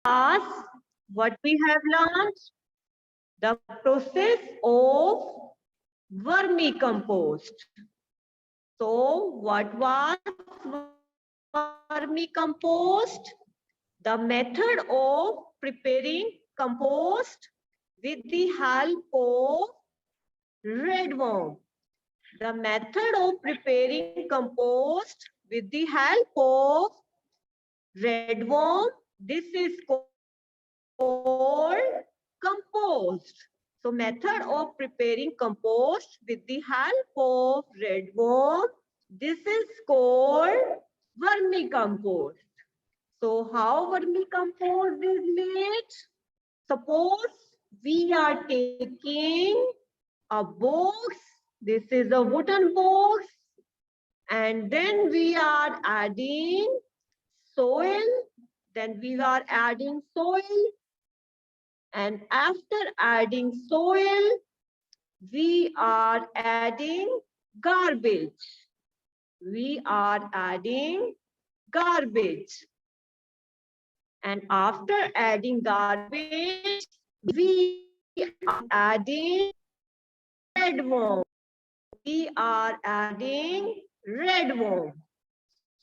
class, what we have learned? The process of vermicompost. So, what was vermicompost? The method of preparing compost with the help of red worm. The method of preparing compost with the help of red worm. This is called compost. So method of preparing compost with the help of red worm. This is called vermicompost. So how vermicompost is made? Suppose we are taking a box. This is a wooden box. And then we are adding soil. Then we are adding soil. And after adding soil, we are adding garbage. We are adding garbage. And after adding garbage, we are adding red worm. We are adding red worm.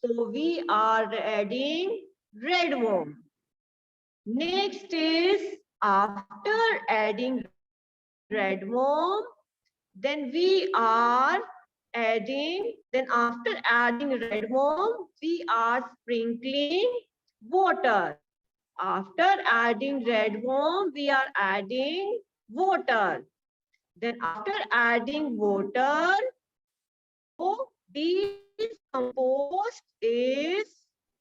So we are adding red worm. Next is after adding red worm, then we are adding, then after adding red worm, we are sprinkling water. After adding red worm, we are adding water. Then after adding water, so this compost is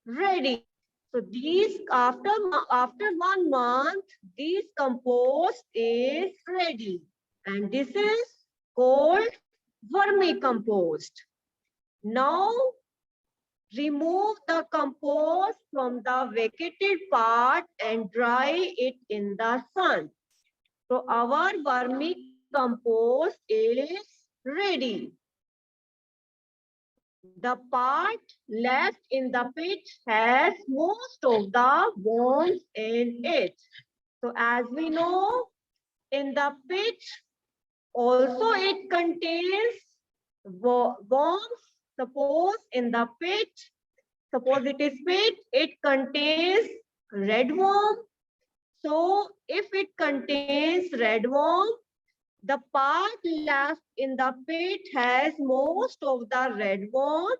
ready. So these after 1 month, this compost is ready. And this is called vermicompost. Now remove the compost from the vacated part and dry it in the sun. So our vermicompost is ready. The part left in the pit has most of the worms in it. So as we know, in the pit also it contains worms. Suppose in the pit, suppose it is pit, it contains red worm. So if it contains red worm, the part left in the pit has most of the red worm.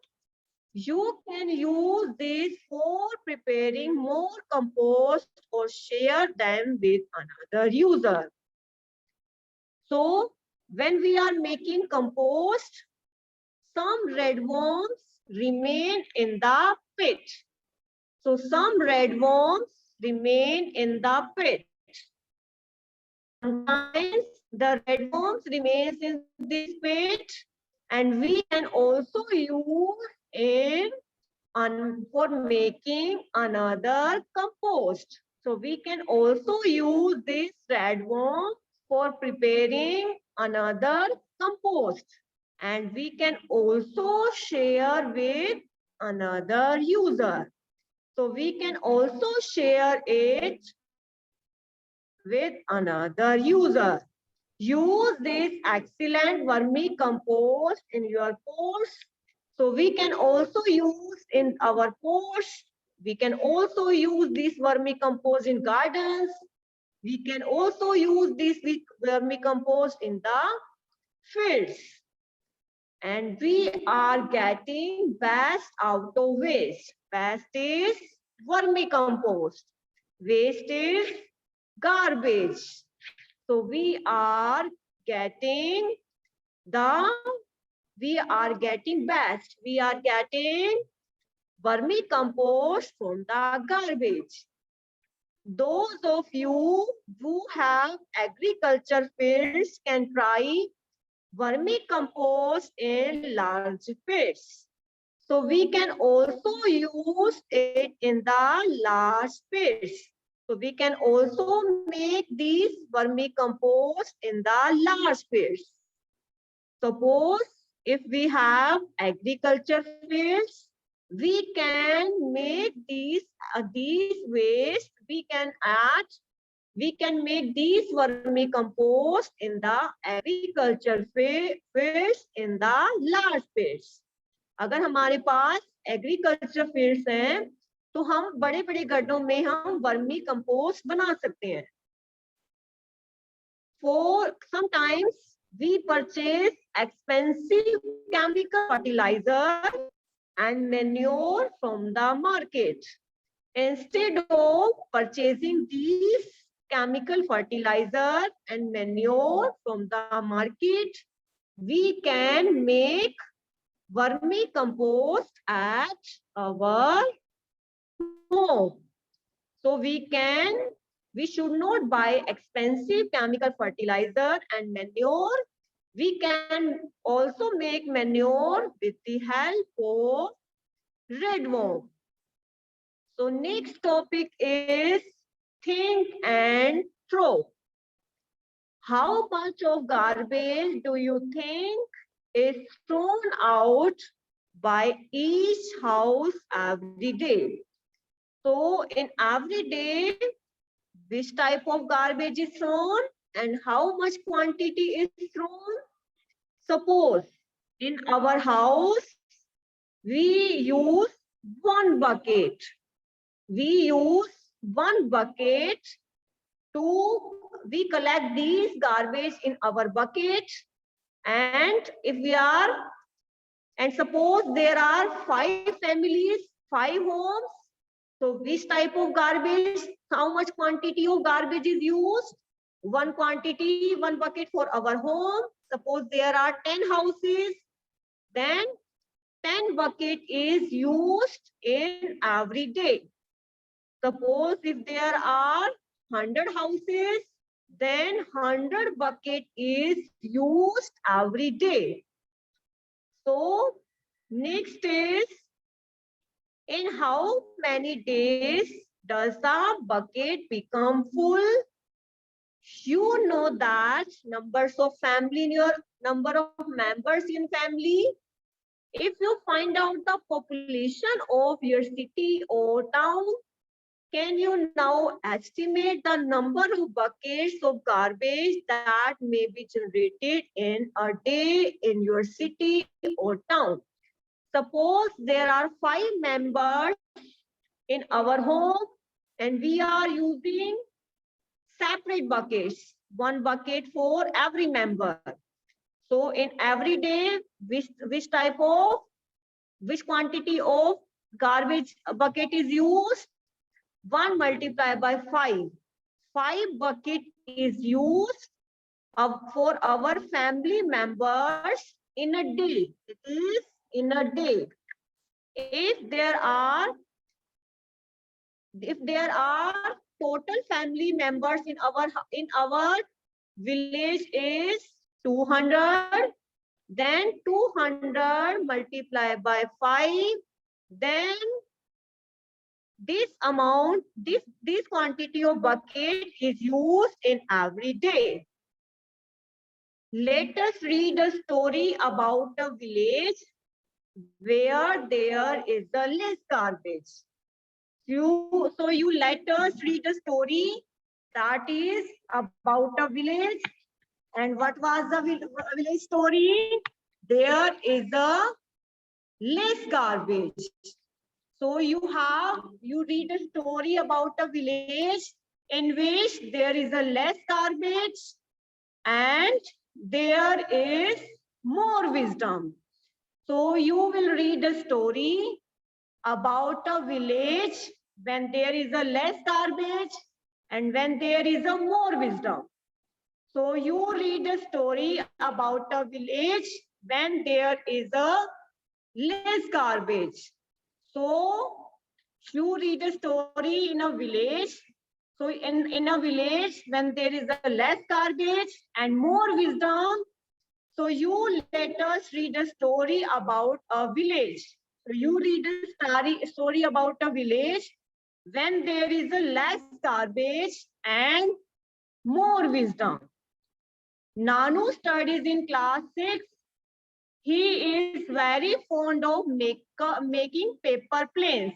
You can use this for preparing more compost or share them with another user. So when we are making compost, some red worms remain in the pit. So some red worms remain in the pit. Sometimes the red worms remains in this pit, and we can also use in for making another compost. So we can also use this red worm for preparing another compost, and we can also share with another user. So we can also share it with another user. Use this excellent vermicompost in your course. So we can also use in our course. We can also use this vermicompost in gardens. We can also use this vermicompost in the fields. And we are getting best out of waste. Best is vermicompost. Waste is garbage. So we are getting best. We are getting vermicompost from the garbage. Those of you who have agriculture fields can try vermicompost in large pits. So we can also use it in the large pits. So we can also make these vermicompost in the large pits. Suppose if we have agriculture fields, we can make these waste we can make these vermicompost in the agriculture fields in the large fields. अगर हमारे पास agriculture fields हैं तो हम बड़े बड़े गड्ढों में हम वर्मी कंपोस्ट बना सकते हैं. For sometimes we purchase expensive chemical fertilizer and manure from the market. Instead of purchasing these chemical fertilizer and manure from the market, we can make vermicompost at our home. So we should not buy expensive chemical fertilizer and manure. We can also make manure with the help of red worm. So next topic is think and throw. How much of garbage do you think is thrown out by each house every day? So in every day, which type of garbage is thrown and how much quantity is thrown? Suppose in our house, we use one bucket. We use one bucket we collect these garbage in our bucket, and suppose there are 5 families, 5 homes. So which type of garbage, how much quantity of garbage is used? One quantity, one bucket for our home. Suppose there are 10 houses, then 10 bucket is used in every day. Suppose if there are 100 houses, then 100 bucket is used every day. So next is, in how many days does the bucket become full? You know that numbers of family in your number of members in family. If you find out the population of your city or town, can you now estimate the number of buckets of garbage that may be generated in a day in your city or town? Suppose there are 5 members in our home and we are using separate buckets, one bucket for every member. So in every day, which quantity of garbage bucket is used? 1 multiplied by 5. 5 bucket is used for our family members in a day. It is in a day. If there are total family members in our village is 200, then 200 multiplied by 5, then this quantity of bucket is used in every day. Let us read a story about a village where there is a less garbage. So you let us read a story that is about a village. And what was the village story? There is a less garbage. So you read a story about a village in which there is a less garbage and there is more wisdom. So you will read a story about a village when there is a less garbage and when there is a more wisdom. So you read a story about a village when there is a less garbage. So you read a story in a village. So in a village when there is a less garbage and more wisdom. So you let us read a story about a village. So you read a story about a village when there is a less garbage and more wisdom. Nanu studies in class 6. He is very fond of making paper planes.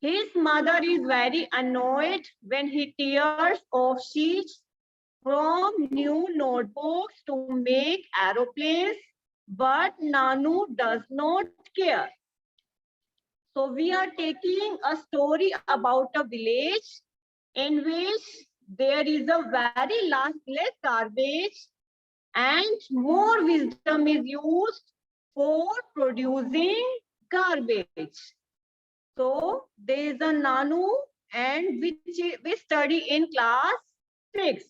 His mother is very annoyed when he tears off sheets from new notebooks to make aeroplanes, but Nanu does not care. So we are taking a story about a village in which there is a very less garbage and more wisdom is used for producing garbage. So there is a Nanu and which we study in class 6.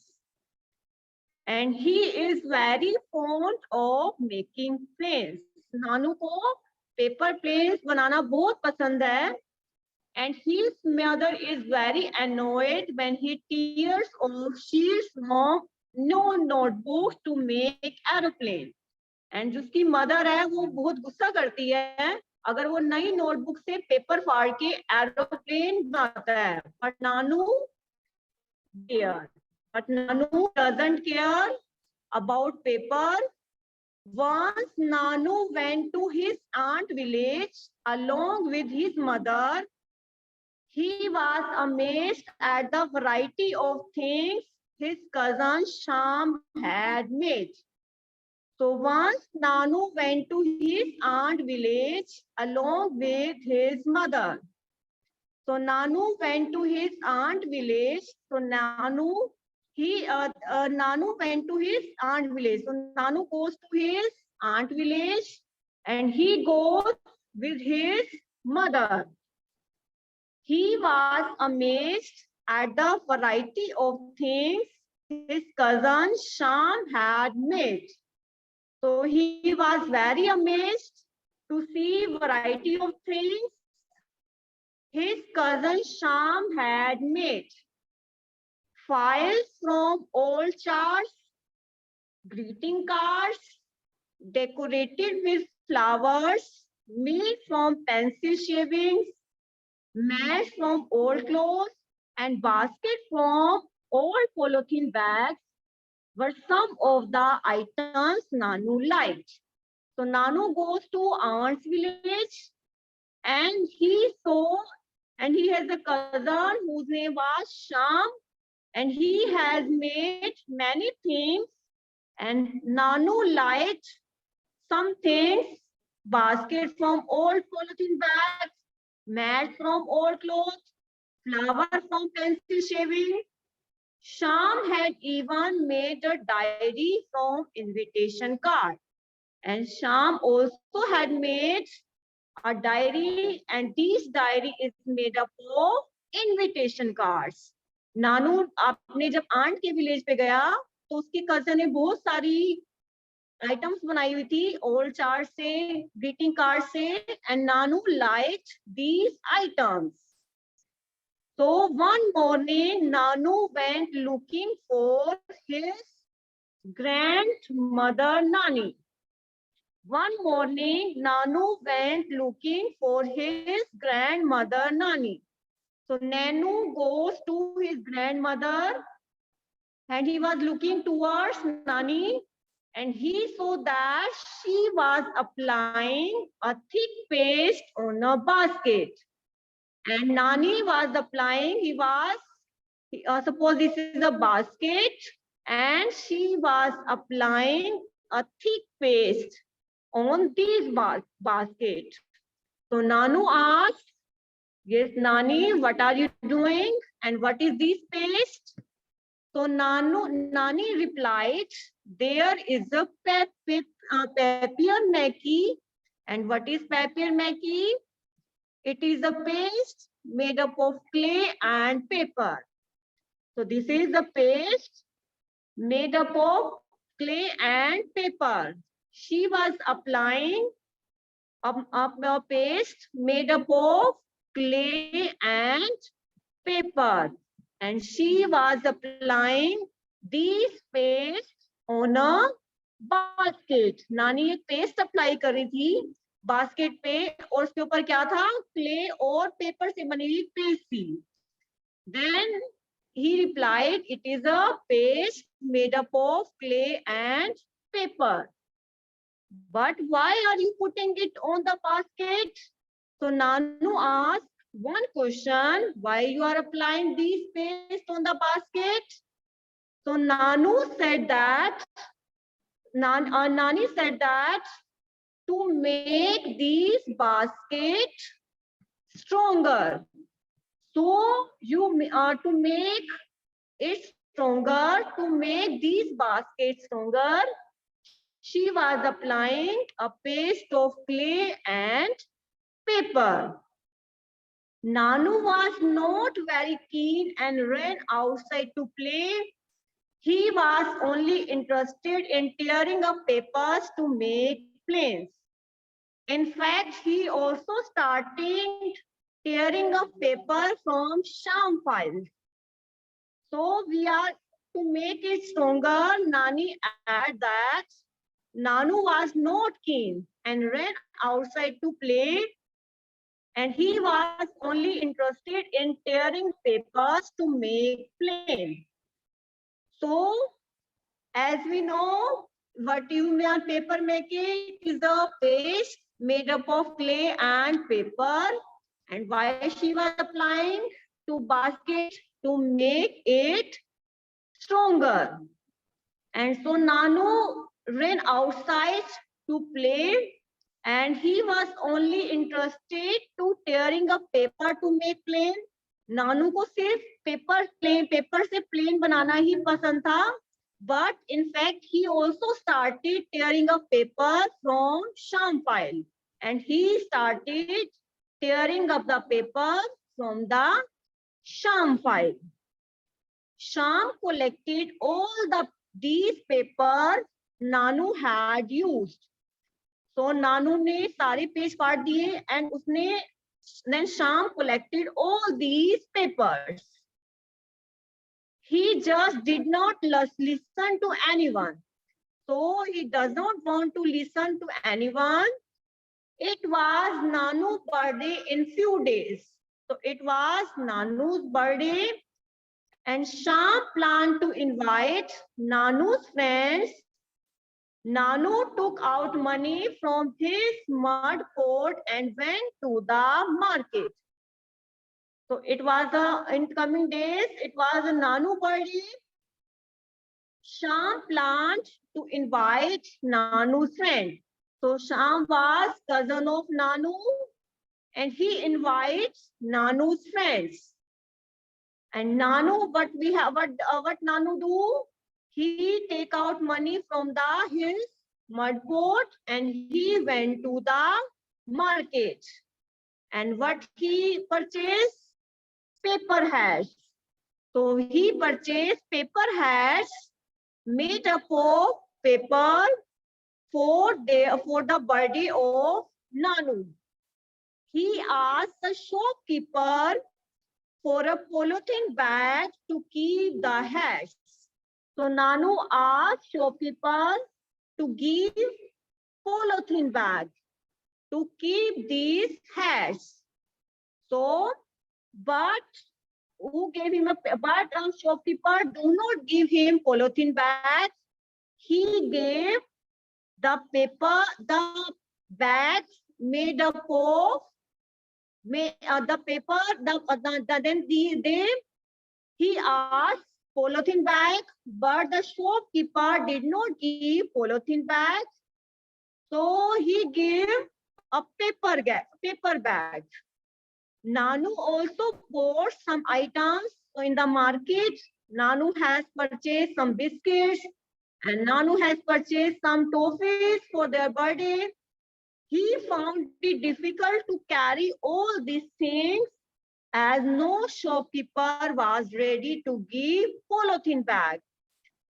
And he is very fond of making planes. नानू को paper planes बनाना बहुत पसंद है. And his mother is very annoyed when he tears off sheets from new notebooks to make aeroplane. And जिसकी mother है वो बहुत गुस्सा करती है अगर वो नई नोटबुक से पेपर फाड़ के एरोप्लेन बनाता है. But Nanu care. But Nanu doesn't care about paper. Once Nanu went to his aunt village along with his mother. He was amazed at the variety of things his cousin Sham had made. So once Nanu went to his aunt village along with his mother. So Nanu went to his aunt village. So Nanu went to his aunt village. So Nanu goes to his aunt village and he goes with his mother. He was amazed at the variety of things his cousin Sham had made. So he was very amazed to see variety of things his cousin Sham had made. Files from old charts, greeting cards, decorated with flowers, made from pencil shavings, mats from old clothes, and basket from old polythene bags were some of the items Nanu liked. So Nanu goes to aunt's village and he has a cousin whose name was Sham, and he has made many things, and Nanu liked some things, baskets from old polythene bags, mats from old clothes, flower from pencil shaving. Sham had even made a diary from invitation card. And Sham also had made a diary, and this diary is made up of invitation cards. नानू आपने जब aunt के village पे गया तो उसके cousin ने बहुत सारी आइटम्स बनाई हुई थी ओल्ड चार्ट से, ग्रीटिंग कार्ड से, and Nanu liked these items. So one morning Nanu went looking for his grandmother Nani. One morning Nanu went looking for his grandmother Nani. So Nanu goes to his grandmother and he was looking towards Nani and he saw that she was applying a thick paste on a basket. And Nani was applying, suppose this is a basket and she was applying a thick paste on this basket. So Nanu asked, yes, Nani, what are you doing? And what is this paste? So Nani replied, there is a papier maki. And what is papier maki? It is a paste made up of clay and paper. So this is the paste made up of clay and paper. She was applying a paste made up of clay and paper. And she was applying this paste on a basket. नानी एक paste apply कर रही थी basket पे और उसके ऊपर क्या था, क्ले और पेपर से बनी हुई पेस्ट थी. Then he replied, it is a paste made up of clay and paper. But why are you putting it on the basket? So Nanu asked, One question, why you are applying these paste on the basket? So Nanu said that, Nani said that to make these basket stronger. So you to make it stronger, to make these baskets stronger, she was applying a paste of clay and paper. Nanu was not very keen and ran outside to play. He was only interested in tearing up papers to make planes. In fact, he also started tearing up paper from sham files. So we are to make it stronger. Nani added that Nanu was not keen and ran outside to play, and he was only interested in tearing papers to make planes. So, as we know, what you mean paper making is a paste made up of clay and paper. And why she was applying to basket to make it stronger. And so Nanu ran outside to play, and he was only interested to tearing a paper to make plane. नानू को सिर्फ paper से plane बनाना ही पसंद था, but in fact he also started tearing a paper from sham file, and he started tearing up the paper from the sham file. Sham collected all these papers Nanu had used. So Nanu ने सारे page काट दिए and उसने then Sham collected all these papers. He just did not listen to anyone. So he does not want to listen to anyone. It was Nanu's birthday in few days. So it was Nanu's birthday, and Sham planned to invite Nanu's friends. Nanu took out money from his mud pot and went to the market. So it was in coming days, it was a Nanu birthday. Sham planned to invite Nanu's friend. So Sham was cousin of Nanu, and he invites Nanu's friends. And Nanu, what Nanu do? He take out money from his mud pot and he went to the market. And what he purchased? Paper hats. So he purchased paper hats made up of paper for the birthday of Nanu. He asked the shopkeeper for a polythene bag to keep the hats. So Nanu asked shopkeeper to give polythene bag to keep these hats. So, but who gave him but shopkeeper do not give him polythene bag. He gave the bags made up of the paper. Then he asked polythene bag, but the shopkeeper did not give polythene bag. So he gave a paper bag. Nanu also bought some items. So in the market, Nanu has purchased some biscuits and Nanu has purchased some toffees for their birthday. He found it difficult to carry all these things as no shopkeeper was ready to give polythene bag.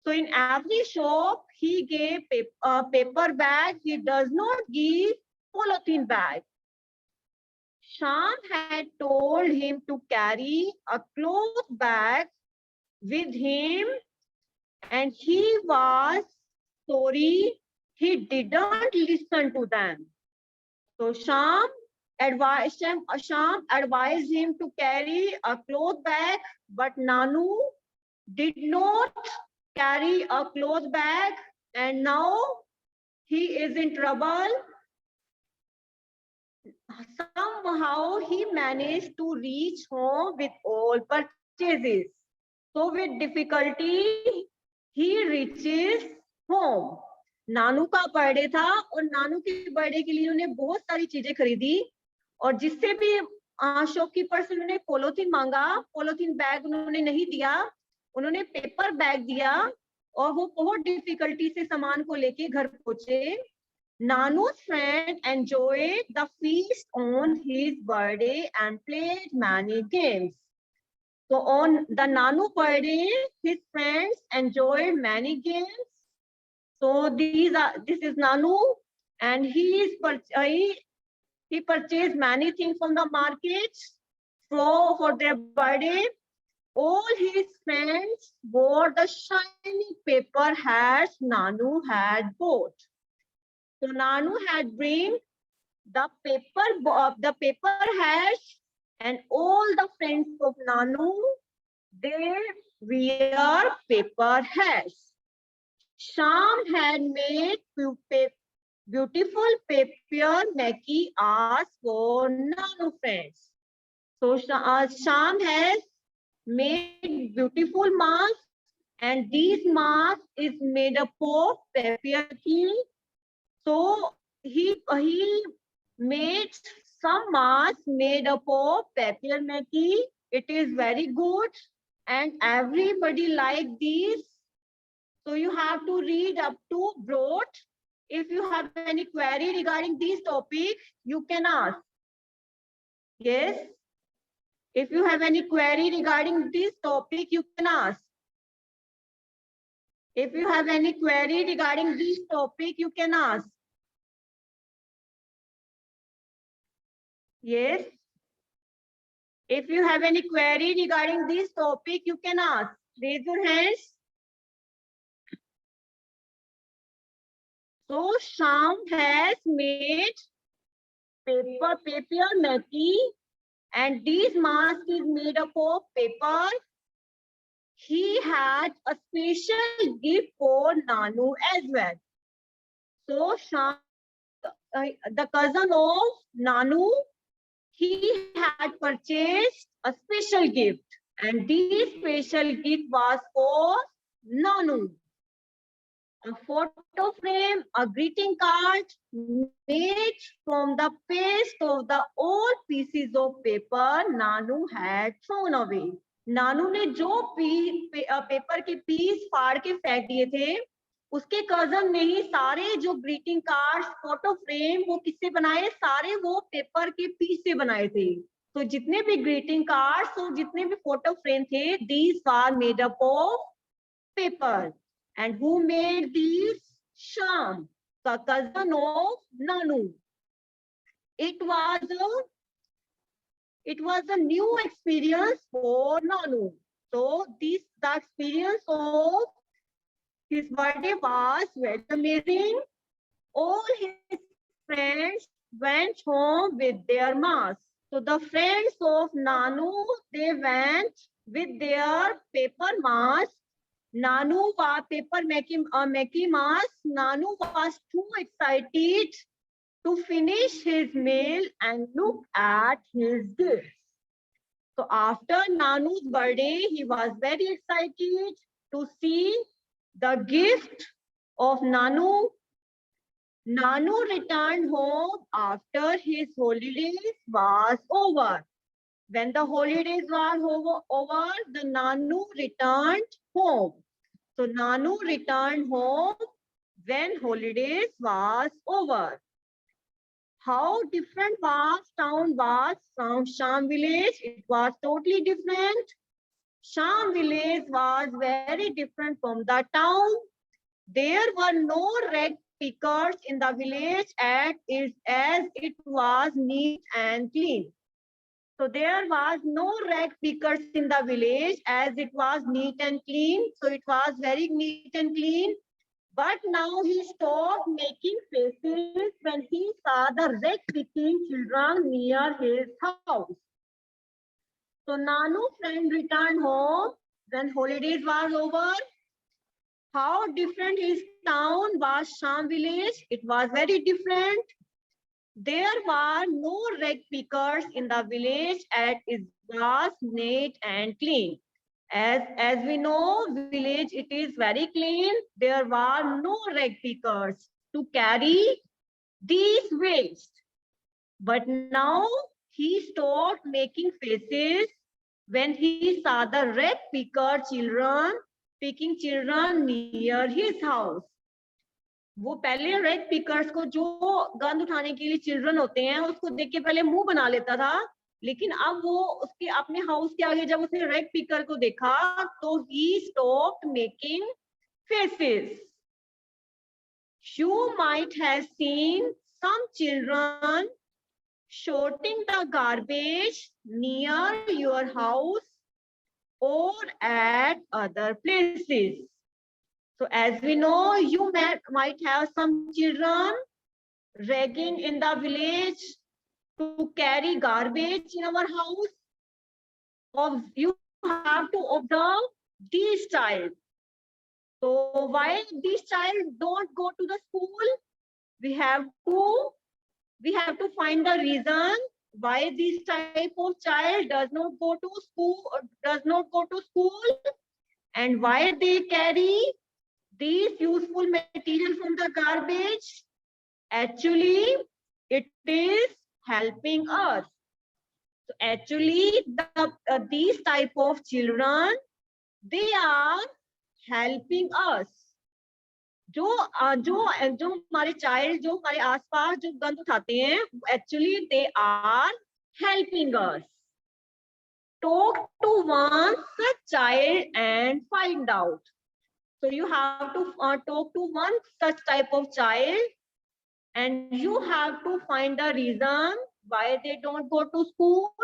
So in every shop, he gave paper bag. He does not give polythene bag. Sham had told him to carry a cloth bag with him, and he was sorry he didn't listen to them. So Sham advised him to carry a cloth bag, but Nanu did not carry a cloth bag, and now he is in trouble. somehow he managed to reach home with all purchases. So with difficulty, he reaches home. नानू का birthday था और नानू के birthday के लिए उन्होंने बहुत सारी चीजें खरीदी और जिससे भी शॉपकीपर से उन्होंने पॉलिथीन मांगा, पॉलिथीन बैग उन्होंने नहीं दिया, उन्होंने पेपर बैग दिया और वो बहुत डिफिकल्टी से सामान को लेके घर पहुंचे. Nanu's friend enjoyed the feast on his birthday and played many games. So on the Nanu birthday, his friends enjoyed many games. So this is Nanu, and he purchased many things from the market for their birthday. All his friends wore the shiny paper hats Nanu had bought. So Nanu had bring the paper hats, and all the friends of Nanu, they wear paper hats. Sham had made beautiful paper Mackie asked for Nanu friends. So Sham has made beautiful masks, and these masks is made up of paper key. So he made some masks made up of paper Mackie. It is very good, and everybody like these. So you have to read up to broad. If you have any query regarding this topic, you can ask. Yes. If you have any query regarding this topic, you can ask. If you have any query regarding this topic, you can ask. Yes. If you have any query regarding this topic, you can ask. Raise your hands. So Sham has made paper Mackie, and this mask is made up of paper. He had a special gift for Nanu as well. So Sham, the cousin of Nanu, he had purchased a special gift, and this special gift was for Nanu. A photo frame, a greeting card made from the paste of the old pieces of paper Nanu had thrown away. नानू ने जो paper के piece फाड़ के फेंक दिए थे, उसके cousin ने ही सारे जो ग्रीटिंग कार्ड्स, फोटो फ्रेम, वो किससे बनाए? सारे वो पेपर के पीस से बनाए थे. तो जितने भी ग्रीटिंग कार्ड्स और जितने भी फोटो फ्रेम थे, these are made up of paper. And who made these? Sham, the cousin of Nanu. It was a new experience for Nanu. So the experience of his birthday was very amazing. All his friends went home with their masks. So the friends of Nanu, they went with their paper masks. Nanu was paper Mackie mask. Nanu was too excited to finish his meal and look at his gifts. So after Nanu's birthday, he was very excited to see the gift of Nanu. Nanu returned home after his holidays was over. When the holidays were over, the Nanu returned home. So Nanu returned home when holidays was over. How different town was from Sham village? It was totally different. Sham village was very different from the town. There were no rag pickers in the village as it was neat and clean. So there was no rag pickers in the village as it was neat and clean. So it was very neat and clean. But now he stopped making faces when he saw the rag picking children near his house. So Nanu's friend returned home when holidays was over. How different his town was Sham village? It was very different. There were no rag pickers in the village as it was neat and clean. As we know, village it is very clean. There were no rag pickers to carry these waste. But now he stopped making faces when he saw the rag picker children picking children near his house. वो पहले red pickers को जो गंद उठाने के लिए children होते हैं उसको देख के पहले मुंह बना लेता था, लेकिन अब वो उसके अपने हाउस के आगे जब उसने रेड पिकर को देखा तो he stopped making faces. You might have seen some children sorting the garbage near your house or at other places. So as we know, you might have some children ragging in the village to carry garbage in our house. You have to observe these child. So why these child don't go to the school? We have to find the reason why this type of child does not go to school, and why they carry these useful material from the garbage. Actually, it is helping us. So actually, these type of children, they are helping us. जो हमारे child जो हमारे आसपास जो गंद उठाते हैं, actually they are helping us. Talk to one such child and find out. So you have to talk to one such type of child, and you have to find the reason why they don't go to school,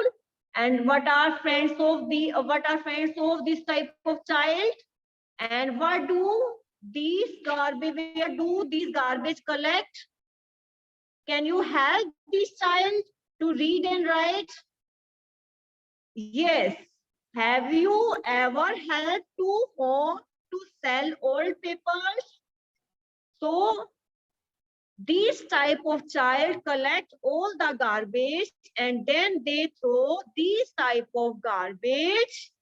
and what are friends of this type of child, and what do where do these garbage collect. Can you help this child to read and write? Yes. Have you ever helped to home to sell old papers? So these type of child collect all the garbage and then they throw these type of garbage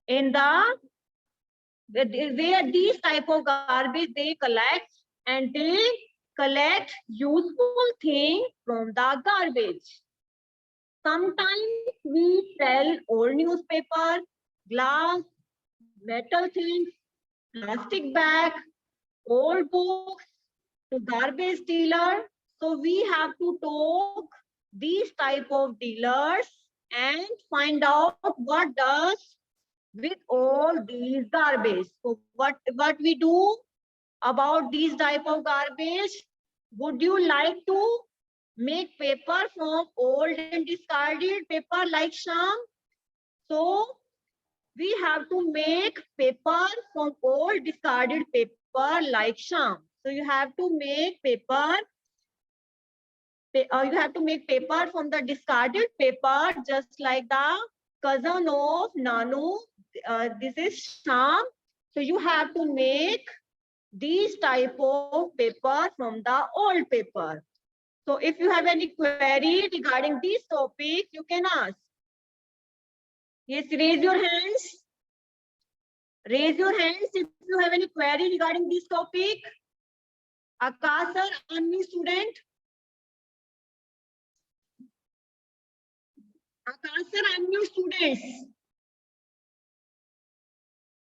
in the where these type of garbage they collect, and they collect useful things from the garbage. Sometimes we sell old newspaper, glass, metal things, plastic bag, old books to garbage dealer. So we have to talk these type of dealers and find out what does with all these garbage. So what we do about these type of garbage? Would you like to make paper from old and discarded paper like Sham? So we have to make paper from old discarded paper like Sham. So you have to make paper. You have to make paper from the discarded paper, just like the cousin of Nanu. This is Sham. So you have to make these type of paper from the old paper. So if you have any query regarding this topic, you can ask. Yes, raise your hands. Raise your hands if you have any query regarding this topic. Akash sir, unmute student. Akash sir, unmute students.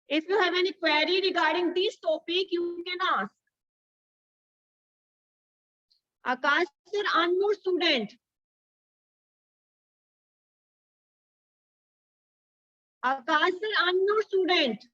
If you have any query regarding this topic, you can ask. Akash sir, unmute student. Akash sir, unmute student.